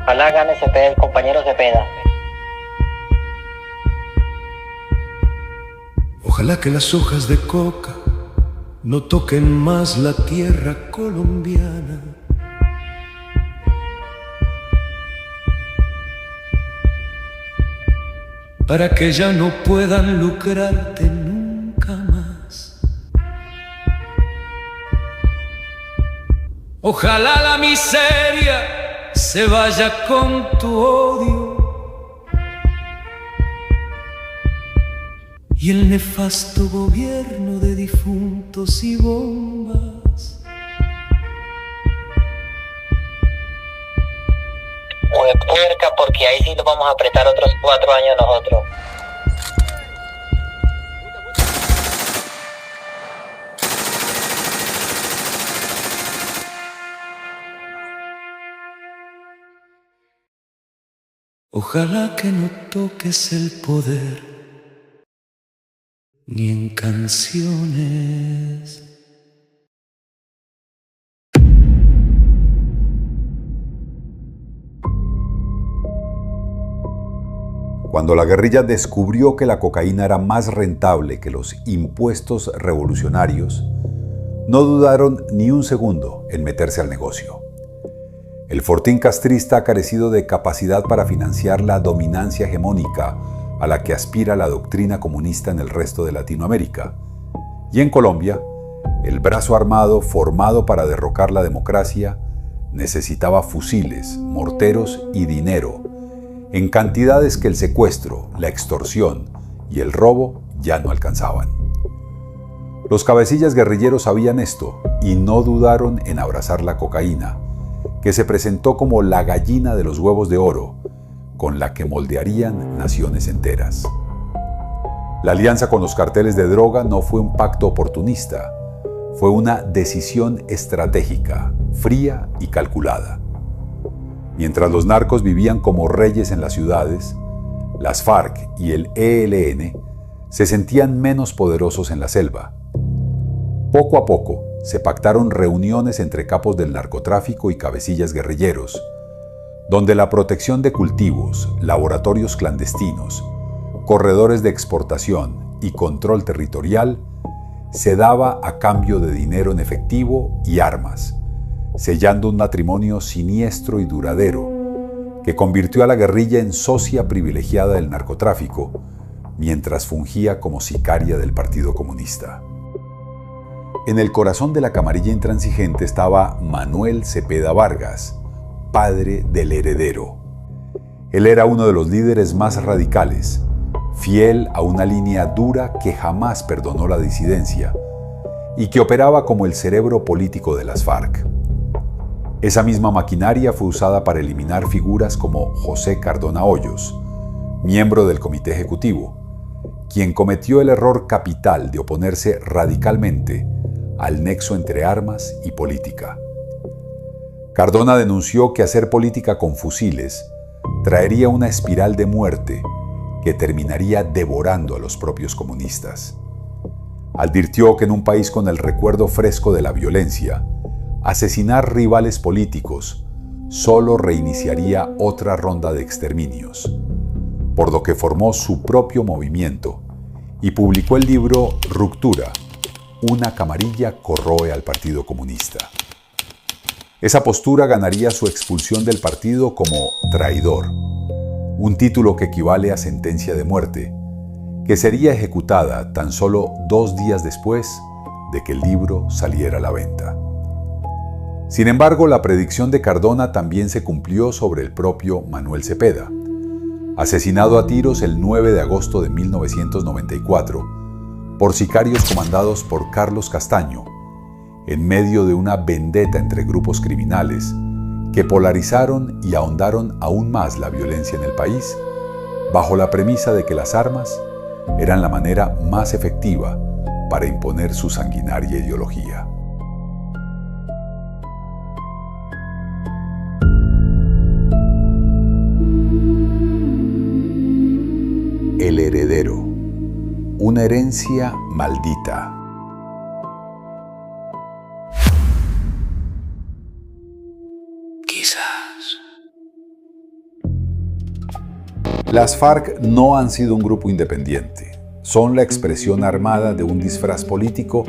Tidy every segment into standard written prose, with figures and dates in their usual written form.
Ojalá gane Cepeda, el compañero Cepeda. Ojalá que las hojas de coca no toquen más la tierra colombiana. Para que ya no puedan lucrarte nunca más. Ojalá la miseria se vaya con tu odio y el nefasto gobierno de difuntos y bombas. Puerca, porque ahí sí nos vamos a apretar otros 4 años nosotros. Ojalá que no toques el poder ni en canciones. Cuando la guerrilla descubrió que la cocaína era más rentable que los impuestos revolucionarios, no dudaron ni un segundo en meterse al negocio. El fortín castrista ha carecido de capacidad para financiar la dominancia hegemónica a la que aspira la doctrina comunista en el resto de Latinoamérica. Y en Colombia, el brazo armado formado para derrocar la democracia necesitaba fusiles, morteros y dinero, en cantidades que el secuestro, la extorsión y el robo ya no alcanzaban. Los cabecillas guerrilleros sabían esto y no dudaron en abrazar la cocaína, que se presentó como la gallina de los huevos de oro, con la que moldearían naciones enteras. La alianza con los carteles de droga no fue un pacto oportunista, fue una decisión estratégica, fría y calculada. Mientras los narcos vivían como reyes en las ciudades, las FARC y el ELN se sentían menos poderosos en la selva. Poco a poco se pactaron reuniones entre capos del narcotráfico y cabecillas guerrilleros, donde la protección de cultivos, laboratorios clandestinos, corredores de exportación y control territorial se daba a cambio de dinero en efectivo y armas, sellando un matrimonio siniestro y duradero que convirtió a la guerrilla en socia privilegiada del narcotráfico, mientras fungía como sicaria del Partido Comunista. En el corazón de la camarilla intransigente estaba Manuel Cepeda Vargas, padre del Heredero. Él era uno de los líderes más radicales, fiel a una línea dura que jamás perdonó la disidencia y que operaba como el cerebro político de las FARC. Esa misma maquinaria fue usada para eliminar figuras como José Cardona Hoyos, miembro del Comité Ejecutivo, quien cometió el error capital de oponerse radicalmente al nexo entre armas y política. Cardona denunció que hacer política con fusiles traería una espiral de muerte que terminaría devorando a los propios comunistas. Advirtió que en un país con el recuerdo fresco de la violencia, asesinar rivales políticos solo reiniciaría otra ronda de exterminios, por lo que formó su propio movimiento y publicó el libro Ruptura, una camarilla corroe al Partido Comunista. Esa postura ganaría su expulsión del partido como traidor, un título que equivale a sentencia de muerte, que sería ejecutada tan solo 2 días después de que el libro saliera a la venta. Sin embargo, la predicción de Cardona también se cumplió sobre el propio Manuel Cepeda, asesinado a tiros el 9 de agosto de 1994 por sicarios comandados por Carlos Castaño, en medio de una vendetta entre grupos criminales que polarizaron y ahondaron aún más la violencia en el país, bajo la premisa de que las armas eran la manera más efectiva para imponer su sanguinaria ideología. El heredero, una herencia maldita. Quizás Las FARC no han sido un grupo independiente. Son la expresión armada de un disfraz político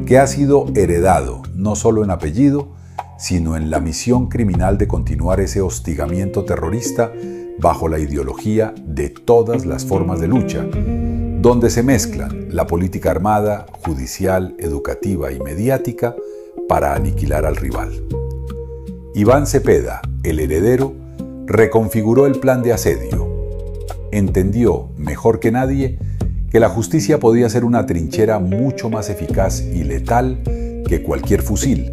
que ha sido heredado no solo en apellido, sino en la misión criminal de continuar ese hostigamiento terrorista bajo la ideología de todas las formas de lucha, donde se mezclan la política armada, judicial, educativa y mediática para aniquilar al rival. Iván Cepeda, el heredero, reconfiguró el plan de asedio. Entendió, mejor que nadie, que la justicia podía ser una trinchera mucho más eficaz y letal que cualquier fusil,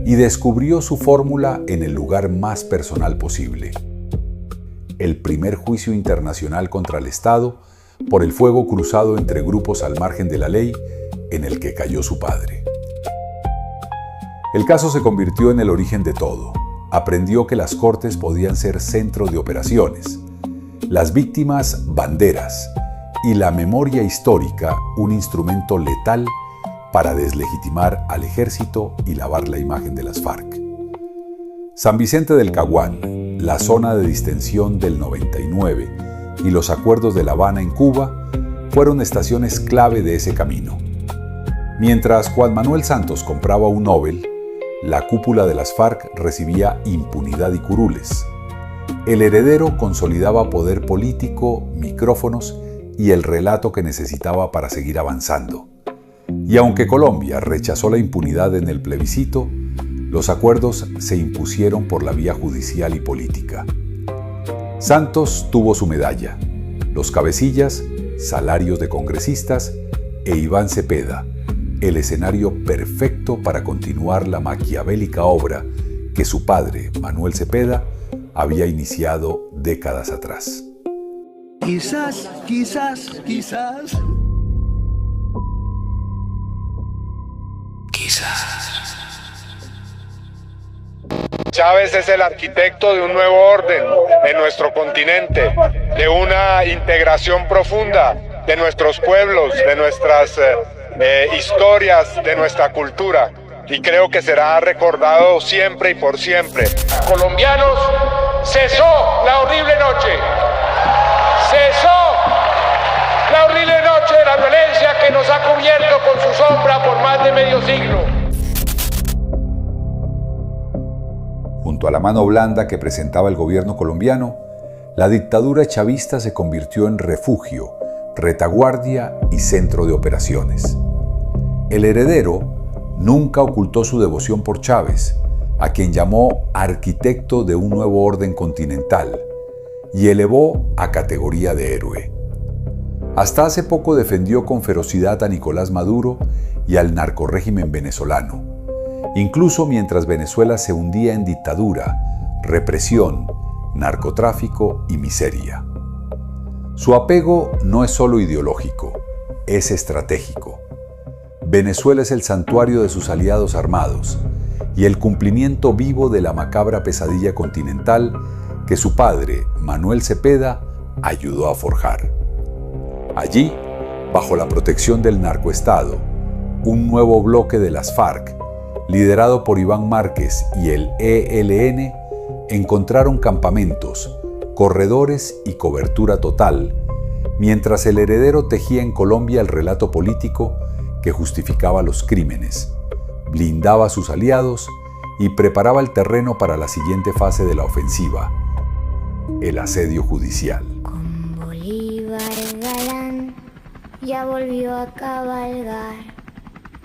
y descubrió su fórmula en el lugar más personal posible: el primer juicio internacional contra el Estado por el fuego cruzado entre grupos al margen de la ley en el que cayó su padre. El caso se convirtió en el origen de todo. Aprendió que las cortes podían ser centro de operaciones, las víctimas banderas y la memoria histórica un instrumento letal para deslegitimar al ejército y lavar la imagen de las FARC. San Vicente del Caguán, la zona de distensión del 99 y los acuerdos de La Habana en Cuba fueron estaciones clave de ese camino. Mientras Juan Manuel Santos compraba un Nobel, la cúpula de las FARC recibía impunidad y curules. El heredero consolidaba poder político, micrófonos y el relato que necesitaba para seguir avanzando. Y aunque Colombia rechazó la impunidad en el plebiscito, los acuerdos se impusieron por la vía judicial y política. Santos tuvo su medalla, los cabecillas, salarios de congresistas e Iván Cepeda, el escenario perfecto para continuar la maquiavélica obra que su padre, Manuel Cepeda, había iniciado décadas atrás. Quizás. Chávez es el arquitecto de un nuevo orden en nuestro continente, de una integración profunda de nuestros pueblos, de nuestras historias, de nuestra cultura. Y creo que será recordado siempre y por siempre. Colombianos, cesó la horrible noche. Cesó la horrible noche de la violencia que nos ha cubierto con su sombra por más de medio siglo. Junto a la mano blanda que presentaba el gobierno colombiano, la dictadura chavista se convirtió en refugio, retaguardia y centro de operaciones. El heredero nunca ocultó su devoción por Chávez, a quien llamó arquitecto de un nuevo orden continental, y elevó a categoría de héroe. Hasta hace poco defendió con ferocidad a Nicolás Maduro y al narcorrégimen venezolano, incluso mientras Venezuela se hundía en dictadura, represión, narcotráfico y miseria. Su apego no es solo ideológico, es estratégico. Venezuela es el santuario de sus aliados armados y el cumplimiento vivo de la macabra pesadilla continental que su padre, Manuel Cepeda, ayudó a forjar. Allí, bajo la protección del narcoestado, un nuevo bloque de las FARC, liderado por Iván Márquez y el ELN, encontraron campamentos, corredores y cobertura total, mientras el heredero tejía en Colombia el relato político que justificaba los crímenes, blindaba a sus aliados y preparaba el terreno para la siguiente fase de la ofensiva, el asedio judicial. Con Bolívar el galán ya volvió a cabalgar,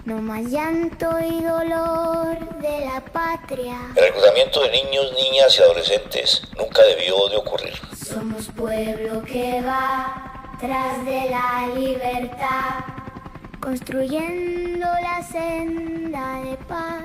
no más llanto y dolor de la patria. El reclutamiento de niños, niñas y adolescentes nunca debió de ocurrir. Somos pueblo que va tras de la libertad, construyendo la senda de paz,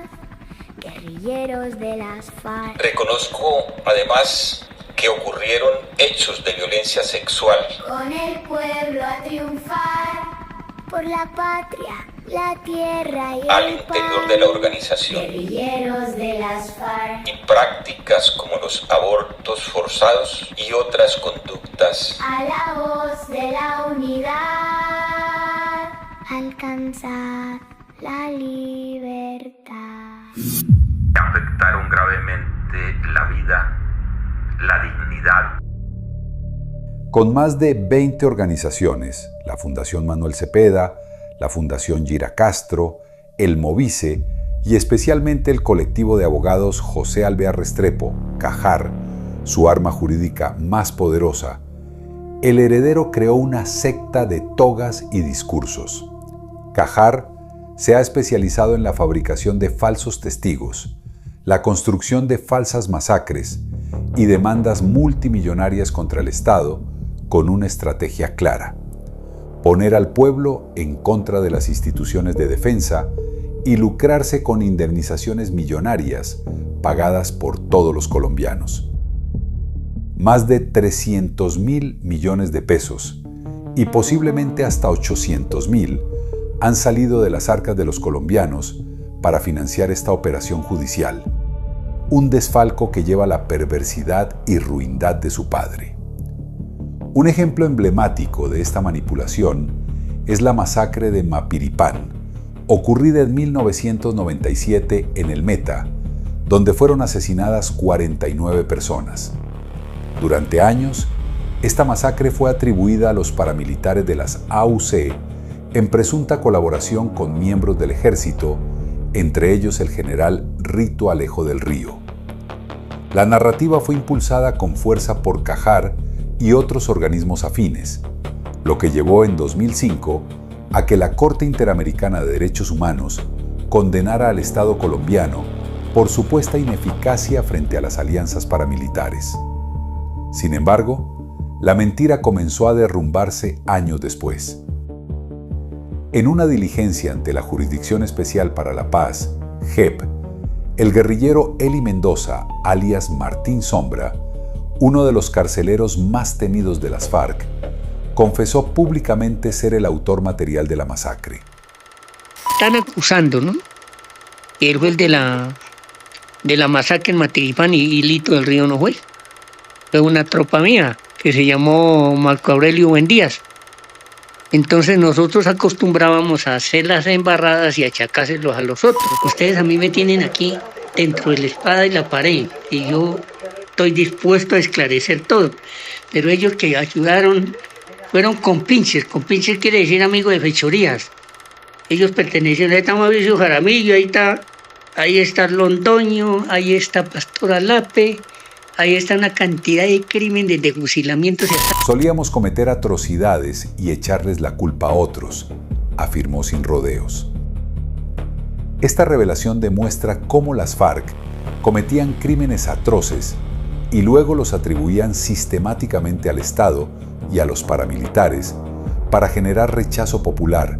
guerrilleros de las FARC. Reconozco, además, que ocurrieron hechos de violencia sexual. Con el pueblo a triunfar, por la patria, la tierra y el al interior de la organización. Guerrilleros de las FARC. Y prácticas como los abortos forzados y otras conductas. A la voz de la unidad, alcanzar la libertad. Afectaron gravemente la vida, la dignidad. Con más de 20 organizaciones, la Fundación Manuel Cepeda, la Fundación Gira Castro, el Movice y especialmente el colectivo de abogados José Alvear Restrepo, Cajar, su arma jurídica más poderosa, el heredero creó una secta de togas y discursos. Cajar se ha especializado en la fabricación de falsos testigos, la construcción de falsas masacres y demandas multimillonarias contra el Estado con una estrategia clara: poner al pueblo en contra de las instituciones de defensa y lucrarse con indemnizaciones millonarias pagadas por todos los colombianos. Más de 300.000 millones de pesos y posiblemente hasta 800.000 han salido de las arcas de los colombianos para financiar esta operación judicial, un desfalco que lleva la perversidad y ruindad de su padre. Un ejemplo emblemático de esta manipulación es la masacre de Mapiripán, ocurrida en 1997 en el Meta, donde fueron asesinadas 49 personas. Durante años, esta masacre fue atribuida a los paramilitares de las AUC en presunta colaboración con miembros del ejército, entre ellos el general Rito Alejo del Río. La narrativa fue impulsada con fuerza por Cajar y otros organismos afines, lo que llevó en 2005 a que la Corte Interamericana de Derechos Humanos condenara al Estado colombiano por supuesta ineficacia frente a las alianzas paramilitares. Sin embargo, la mentira comenzó a derrumbarse años después. En una diligencia ante la Jurisdicción Especial para la Paz, JEP, el guerrillero Eli Mendoza, alias Martín Sombra, uno de los carceleros más temidos de las FARC, confesó públicamente ser el autor material de la masacre. Están acusando, ¿no? Él fue el de la masacre en Mapiripán y Lito del Río no fue. Fue una tropa mía que se llamó Marco Aurelio Buendías. Entonces nosotros acostumbrábamos a hacer las embarradas y achacárselos a los otros. Ustedes a mí me tienen aquí dentro de la espada y la pared y yo estoy dispuesto a esclarecer todo. Pero ellos que ayudaron fueron compinches. Compinches quiere decir amigo de fechorías. Ellos pertenecían, ahí está Mauricio Jaramillo, ahí está Londoño, ahí está Pastor Alape. Ahí está una cantidad de crímenes, de fusilamientos. Solíamos cometer atrocidades y echarles la culpa a otros, afirmó sin rodeos. Esta revelación demuestra cómo las FARC cometían crímenes atroces y luego los atribuían sistemáticamente al Estado y a los paramilitares para generar rechazo popular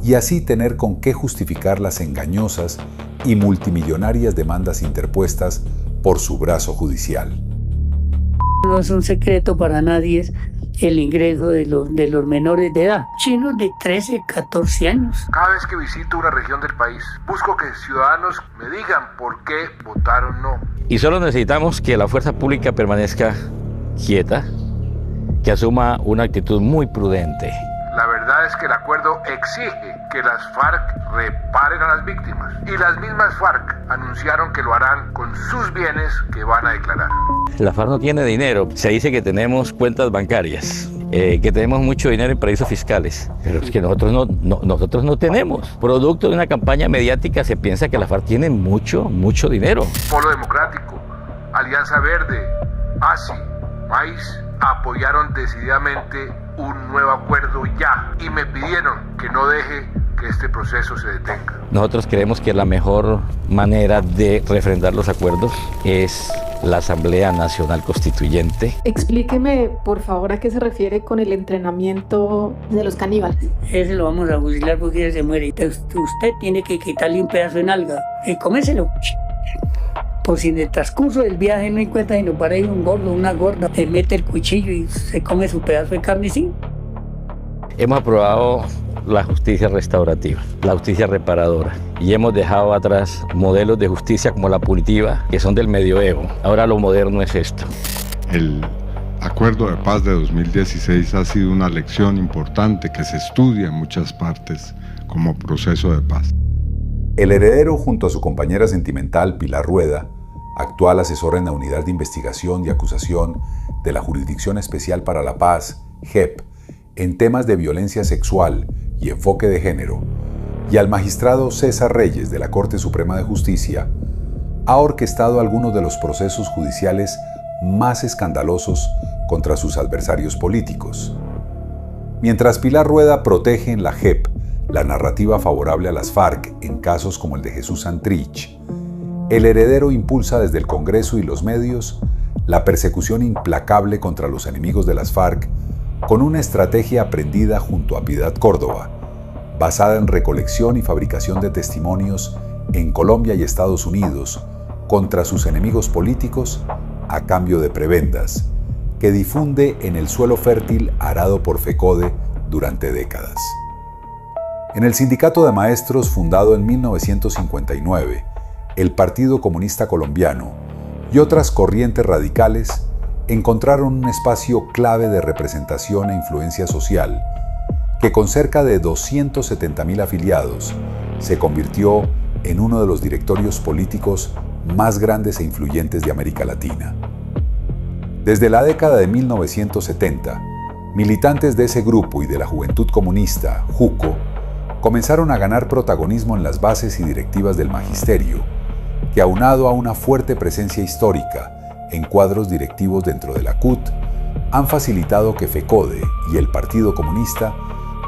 y así tener con qué justificar las engañosas y multimillonarias demandas interpuestas por su brazo judicial. No es un secreto para nadie el ingreso de los menores de edad, chinos de 13, 14 años. Cada vez que visito una región del país, busco que ciudadanos me digan por qué votaron no. Y solo necesitamos que la fuerza pública permanezca quieta, que asuma una actitud muy prudente. La verdad es que el acuerdo exige que las FARC reparen a las víctimas. Y las mismas FARC anunciaron que lo harán con sus bienes que van a declarar. La FARC no tiene dinero. Se dice que tenemos cuentas bancarias, que tenemos mucho dinero en paraísos fiscales. Pero es que nosotros no tenemos. Producto de una campaña mediática se piensa que la FARC tiene mucho dinero. Polo Democrático, Alianza Verde, ASI, MAIS apoyaron decididamente un nuevo acuerdo ya y me pidieron que no deje que este proceso se detenga. Nosotros creemos que la mejor manera de refrendar los acuerdos es la Asamblea Nacional Constituyente. Explíqueme, por favor, a qué se refiere con el entrenamiento de los caníbales. Ese lo vamos a fusilar porque se muere. Usted tiene que quitarle un pedazo de nalga y comérselo. Por si en el transcurso del viaje no encuentra sino para ir un gordo, una gorda, se mete el cuchillo y se come su pedazo de carne, sí. Hemos aprobado la justicia restaurativa, la justicia reparadora, y hemos dejado atrás modelos de justicia como la punitiva, que son del medioevo. Ahora lo moderno es esto. El acuerdo de paz de 2016 ha sido una lección importante que se estudia en muchas partes como proceso de paz. El heredero, junto a su compañera sentimental Pilar Rueda, actual asesora en la Unidad de Investigación y Acusación de la Jurisdicción Especial para la Paz, JEP, en temas de violencia sexual y enfoque de género, y al magistrado César Reyes de la Corte Suprema de Justicia, ha orquestado algunos de los procesos judiciales más escandalosos contra sus adversarios políticos. Mientras Pilar Rueda protege en la JEP la narrativa favorable a las FARC en casos como el de Jesús Santrich, el heredero impulsa desde el Congreso y los medios la persecución implacable contra los enemigos de las FARC con una estrategia aprendida junto a Piedad Córdoba, basada en recolección y fabricación de testimonios en Colombia y Estados Unidos contra sus enemigos políticos a cambio de prebendas, que difunde en el suelo fértil arado por FECODE durante décadas. En el Sindicato de Maestros, fundado en 1959, el Partido Comunista Colombiano y otras corrientes radicales encontraron un espacio clave de representación e influencia social que con cerca de 270.000 afiliados se convirtió en uno de los directorios políticos más grandes e influyentes de América Latina. Desde la década de 1970, militantes de ese grupo y de la Juventud Comunista, JUCO, comenzaron a ganar protagonismo en las bases y directivas del magisterio, que aunado a una fuerte presencia histórica en cuadros directivos dentro de la CUT, han facilitado que FECODE y el Partido Comunista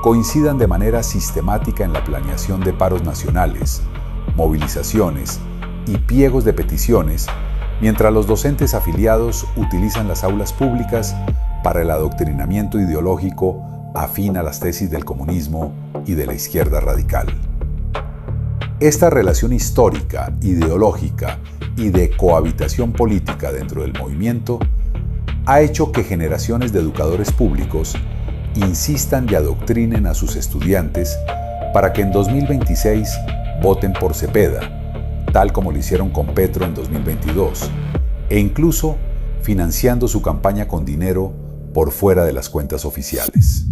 coincidan de manera sistemática en la planeación de paros nacionales, movilizaciones y pliegos de peticiones, mientras los docentes afiliados utilizan las aulas públicas para el adoctrinamiento ideológico afín a las tesis del comunismo y de la izquierda radical. Esta relación histórica, ideológica y de cohabitación política dentro del movimiento ha hecho que generaciones de educadores públicos insistan y adoctrinen a sus estudiantes para que en 2026 voten por Cepeda, tal como lo hicieron con Petro en 2022, e incluso financiando su campaña con dinero por fuera de las cuentas oficiales.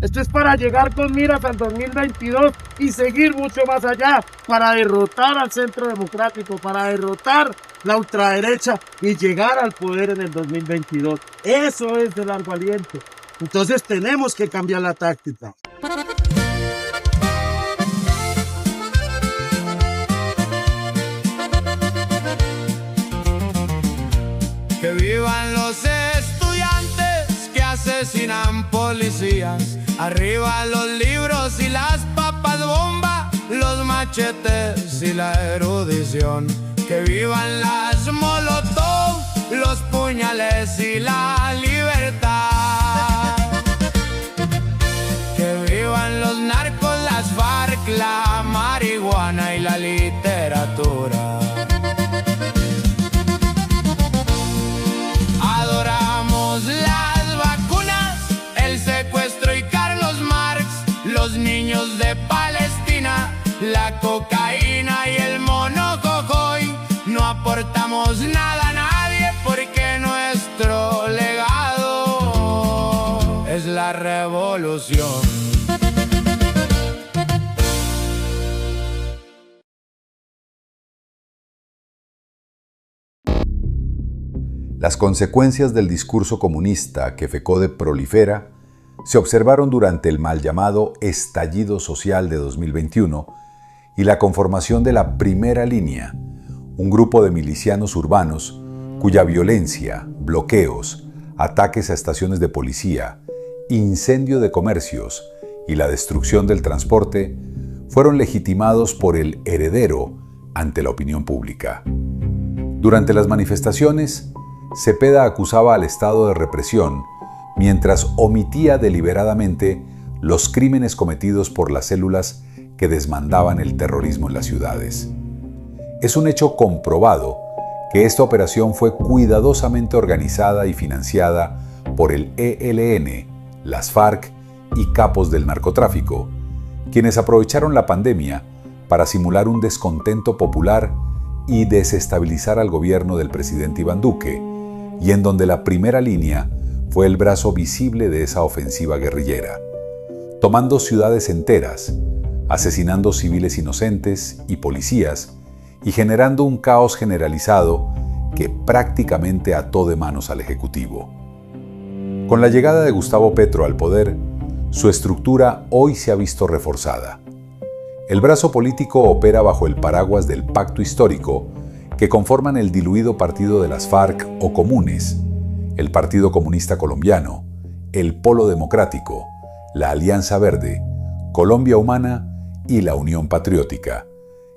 Esto es para llegar con miras al 2022 y seguir mucho más allá, para derrotar al centro democrático, para derrotar la ultraderecha y llegar al poder en el 2022. Eso es de largo aliento. Entonces tenemos que cambiar la táctica. Que vivan los estudiantes que asesinan policías. Arriba los libros y las papas bomba, los machetes y la erudición. Que vivan las molotov, los puñales y la libertad. Que vivan los narcos, las FARC, la marihuana y la literatura. Adoramos las vacunas, el secuestro y Carlos Marx, los niños de Palestina, la cocaína y el monococoy. No aportamos nada a nadie porque nuestro legado es la revolución. Las consecuencias del discurso comunista que FECODE prolifera se observaron durante el mal llamado estallido social de 2021 y la conformación de la Primera Línea, un grupo de milicianos urbanos cuya violencia, bloqueos, ataques a estaciones de policía, incendio de comercios y la destrucción del transporte fueron legitimados por el heredero ante la opinión pública. Durante las manifestaciones, Cepeda acusaba al Estado de represión mientras omitía deliberadamente los crímenes cometidos por las células que desmandaban el terrorismo en las ciudades. Es un hecho comprobado que esta operación fue cuidadosamente organizada y financiada por el ELN, las FARC y capos del narcotráfico, quienes aprovecharon la pandemia para simular un descontento popular y desestabilizar al gobierno del presidente Iván Duque, y en donde la Primera Línea fue el brazo visible de esa ofensiva guerrillera, tomando ciudades enteras, asesinando civiles inocentes y policías, y generando un caos generalizado que prácticamente ató de manos al Ejecutivo. Con la llegada de Gustavo Petro al poder, su estructura hoy se ha visto reforzada. El brazo político opera bajo el paraguas del pacto histórico que conforman el diluido partido de las FARC o Comunes, el Partido Comunista Colombiano, el Polo Democrático, la Alianza Verde, Colombia Humana y la Unión Patriótica,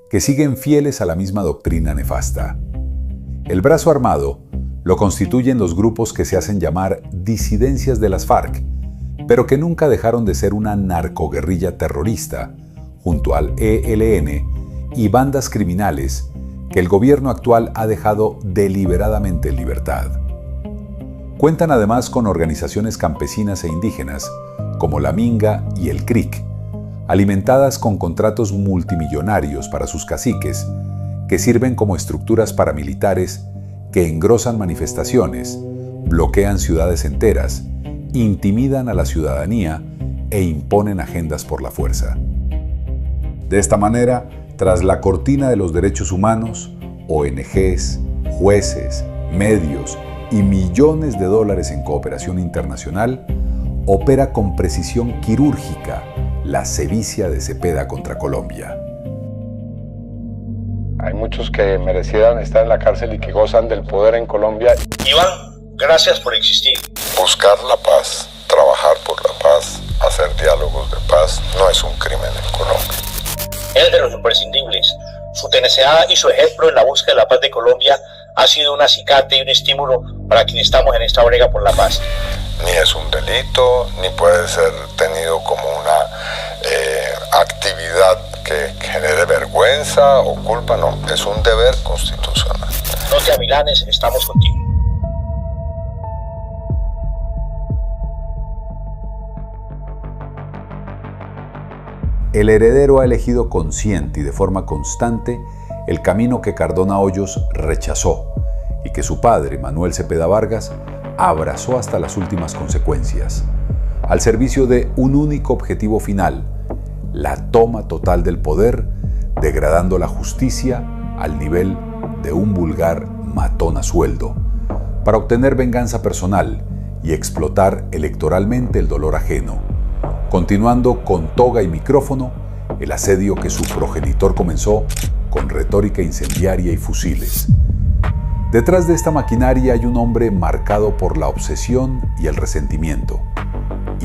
que siguen fieles a la misma doctrina nefasta. El brazo armado lo constituyen los grupos que se hacen llamar disidencias de las FARC, pero que nunca dejaron de ser una narcoguerrilla terrorista, junto al ELN y bandas criminales que el gobierno actual ha dejado deliberadamente en libertad. Cuentan además con organizaciones campesinas e indígenas, como la Minga y el CRIC, alimentadas con contratos multimillonarios para sus caciques, que sirven como estructuras paramilitares que engrosan manifestaciones, bloquean ciudades enteras, intimidan a la ciudadanía e imponen agendas por la fuerza. De esta manera, tras la cortina de los derechos humanos, ONGs, jueces, medios y millones de dólares en cooperación internacional, opera con precisión quirúrgica la sevicia de Cepeda contra Colombia. Hay muchos que merecieran estar en la cárcel y que gozan del poder en Colombia. Iván, gracias por existir. Buscar la paz, trabajar por la paz, hacer diálogos de paz, no es un crimen en Colombia. Es de los imprescindibles. Su tenacidad y su ejemplo en la búsqueda de la paz de Colombia ha sido un acicate y un estímulo para quienes estamos en esta brega por la paz. Ni es un delito, ni puede ser tenido como una actividad que genere vergüenza o culpa, no, es un deber constitucional. No te amilanes, estamos contigo. El heredero ha elegido consciente y de forma constante el camino que Cardona Hoyos rechazó y que su padre, Manuel Cepeda Vargas, abrazó hasta las últimas consecuencias, al servicio de un único objetivo final: la toma total del poder, degradando la justicia al nivel de un vulgar matón a sueldo, para obtener venganza personal y explotar electoralmente el dolor ajeno, continuando con toga y micrófono el asedio que su progenitor comenzó con retórica incendiaria y fusiles. Detrás de esta maquinaria hay un hombre marcado por la obsesión y el resentimiento: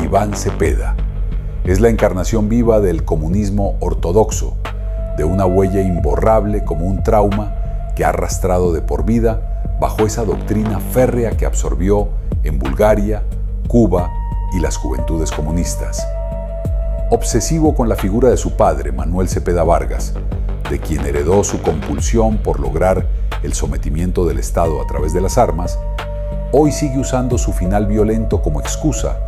Iván Cepeda. Es la encarnación viva del comunismo ortodoxo, de una huella imborrable como un trauma que ha arrastrado de por vida bajo esa doctrina férrea que absorbió en Bulgaria, Cuba y las juventudes comunistas. Obsesivo con la figura de su padre, Manuel Cepeda Vargas, de quien heredó su compulsión por lograr el sometimiento del Estado a través de las armas, hoy sigue usando su final violento como excusa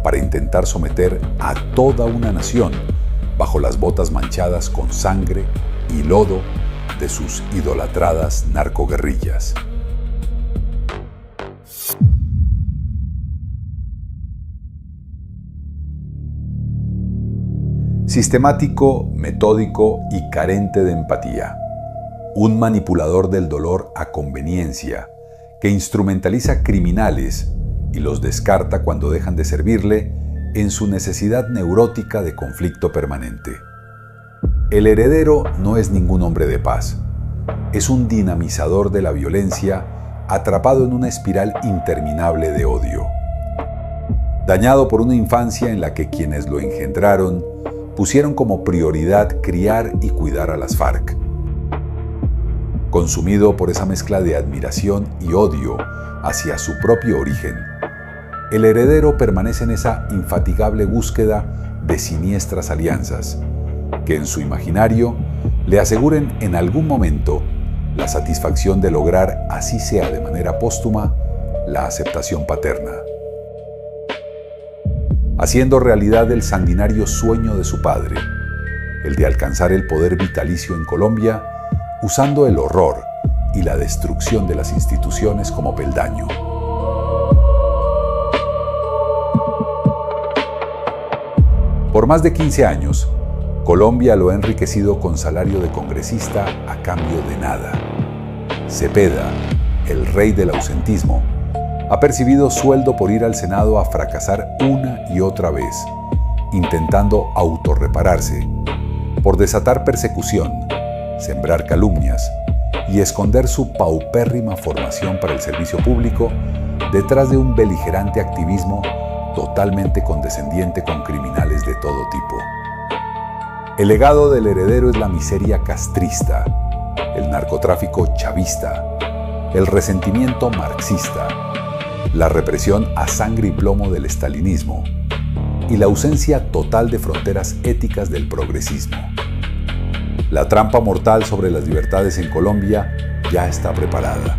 para intentar someter a toda una nación bajo las botas manchadas con sangre y lodo de sus idolatradas narcoguerrillas. Sistemático, metódico y carente de empatía. Un manipulador del dolor a conveniencia, que instrumentaliza criminales y los descarta cuando dejan de servirle en su necesidad neurótica de conflicto permanente. El heredero no es ningún hombre de paz. Es un dinamizador de la violencia atrapado en una espiral interminable de odio. Dañado por una infancia en la que quienes lo engendraron pusieron como prioridad criar y cuidar a las FARC. Consumido por esa mezcla de admiración y odio hacia su propio origen, el heredero permanece en esa infatigable búsqueda de siniestras alianzas, que en su imaginario le aseguren en algún momento la satisfacción de lograr, así sea de manera póstuma, la aceptación paterna. Haciendo realidad el sanguinario sueño de su padre, el de alcanzar el poder vitalicio en Colombia, usando el horror y la destrucción de las instituciones como peldaño. Por más de 15 años, Colombia lo ha enriquecido con salario de congresista a cambio de nada. Cepeda, el rey del ausentismo, ha percibido sueldo por ir al Senado a fracasar una y otra vez, intentando autorrepararse, por desatar persecución, sembrar calumnias y esconder su paupérrima formación para el servicio público detrás de un beligerante activismo totalmente condescendiente con criminales de todo tipo. El legado del heredero es la miseria castrista, el narcotráfico chavista, el resentimiento marxista, la represión a sangre y plomo del estalinismo y la ausencia total de fronteras éticas del progresismo. La trampa mortal sobre las libertades en Colombia ya está preparada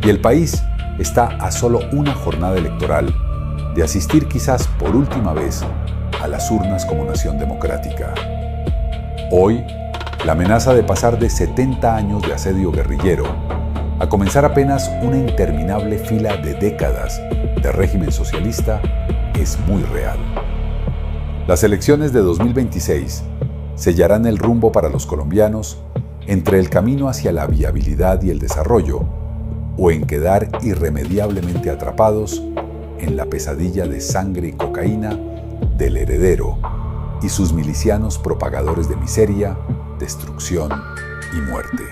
y el país está a solo una jornada electoral de asistir quizás por última vez a las urnas como nación democrática. Hoy, la amenaza de pasar de 70 años de asedio guerrillero a comenzar apenas una interminable fila de décadas de régimen socialista es muy real. Las elecciones de 2026 sellarán el rumbo para los colombianos entre el camino hacia la viabilidad y el desarrollo o en quedar irremediablemente atrapados en la pesadilla de sangre y cocaína del heredero y sus milicianos propagadores de miseria, destrucción y muerte.